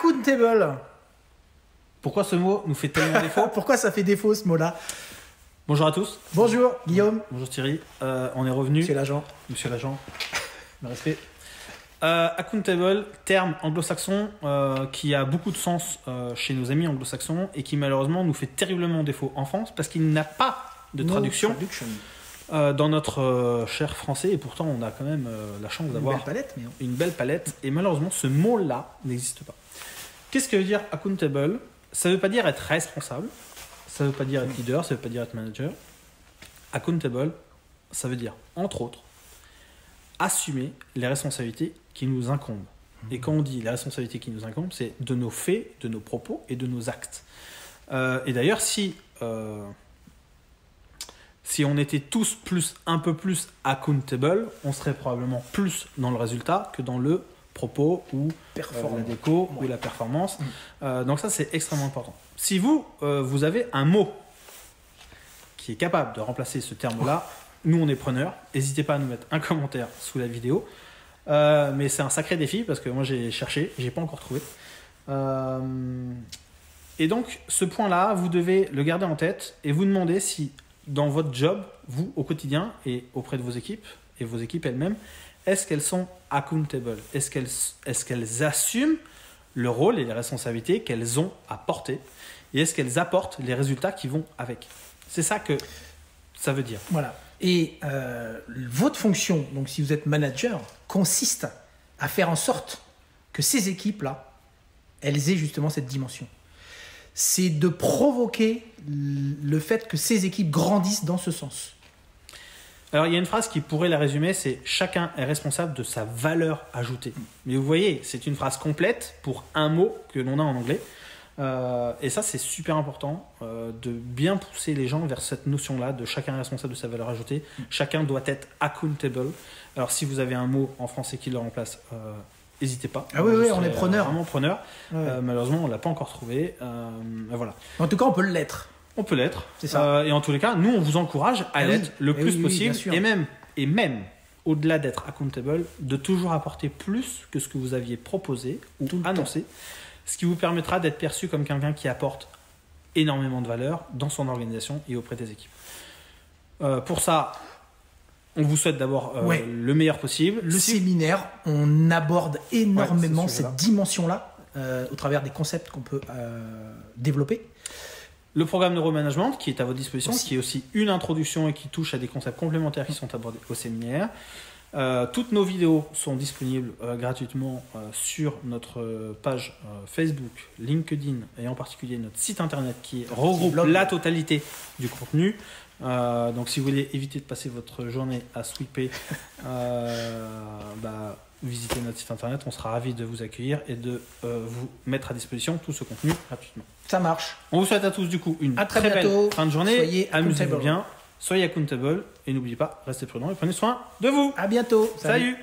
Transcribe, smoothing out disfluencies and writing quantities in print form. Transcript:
Accountable. Pourquoi ce mot nous fait tellement défaut? Pourquoi ça fait défaut ce mot-là? Bonjour à tous. Bonjour Guillaume. Bonjour Thierry. On est revenu. Monsieur l'agent. Monsieur l'agent. Le respect. Accountable, terme anglo-saxon qui a beaucoup de sens chez nos amis anglo-saxons et qui malheureusement nous fait terriblement défaut en France parce qu'il n'a pas de traduction dans notre cher français, et pourtant on a quand même la chance d'avoir une belle palette, et malheureusement ce mot-là n'existe pas. Qu'est-ce que veut dire accountable? Ça ne veut pas dire être responsable, ça ne veut pas dire être leader, ça ne veut pas dire être manager. Accountable, ça veut dire entre autres assumer les responsabilités qui nous incombent. Et quand on dit les responsabilités qui nous incombent, c'est de nos faits, de nos propos et de nos actes. Et d'ailleurs, si on était tous un peu plus accountable, on serait probablement plus dans le résultat que dans le propos ou la déco ou la performance. Donc ça, c'est extrêmement important. Si vous avez un mot qui est capable de remplacer ce terme-là, nous, on est preneurs. N'hésitez pas à nous mettre un commentaire sous la vidéo. Mais c'est un sacré défi parce que moi, j'ai cherché, j'ai pas encore trouvé. Et donc, ce point-là, vous devez le garder en tête et vous demander si, dans votre job, vous, au quotidien et auprès de vos équipes et vos équipes elles-mêmes, est-ce qu'elles sont accountable? Est-ce qu'elles assument le rôle et les responsabilités qu'elles ont à porter? Et est-ce qu'elles apportent les résultats qui vont avec? C'est ça que ça veut dire. Voilà. Et votre fonction, donc si vous êtes manager, consiste à faire en sorte que ces équipes-là, elles aient justement cette dimension. C'est de provoquer le fait que ces équipes grandissent dans ce sens. Alors, il y a une phrase qui pourrait la résumer, c'est « Chacun est responsable de sa valeur ajoutée ». Mais vous voyez, c'est une phrase complète pour un mot que l'on a en anglais. Et ça, c'est super important de bien pousser les gens vers cette notion-là de chacun est responsable de sa valeur ajoutée. Chacun doit être accountable. Alors, si vous avez un mot en français qui le remplace, n'hésitez pas. Ah oui, on est preneur. Vraiment preneur. Ouais. Malheureusement, on ne l'a pas encore trouvé. Voilà. En tout cas, on peut l'être. On peut l'être. C'est ça. Et en tous les cas, nous, on vous encourage à l'être le plus possible. Et même, au-delà d'être accountable, de toujours apporter plus que ce que vous aviez proposé ou annoncé. Ce qui vous permettra d'être perçu comme quelqu'un qui apporte énormément de valeur dans son organisation et auprès des équipes. Pour ça, on vous souhaite d'abord le meilleur possible. Le séminaire, on aborde énormément cette dimension-là au travers des concepts qu'on peut développer. Le programme Neuromanagement qui est à votre disposition, qui est aussi une introduction et qui touche à des concepts complémentaires qui sont abordés au séminaire. Toutes nos vidéos sont disponibles gratuitement sur notre page Facebook, LinkedIn et en particulier notre site internet qui regroupe la totalité du contenu. Donc si vous voulez éviter de passer votre journée à sweeper, visitez notre site internet, on sera ravis de vous accueillir et de vous mettre à disposition tout ce contenu gratuitement. Ça marche. On vous souhaite à tous du coup une très belle fin de journée, amusez-vous bien. Soyez accountable et n'oubliez pas, restez prudents et prenez soin de vous. À bientôt. Salut.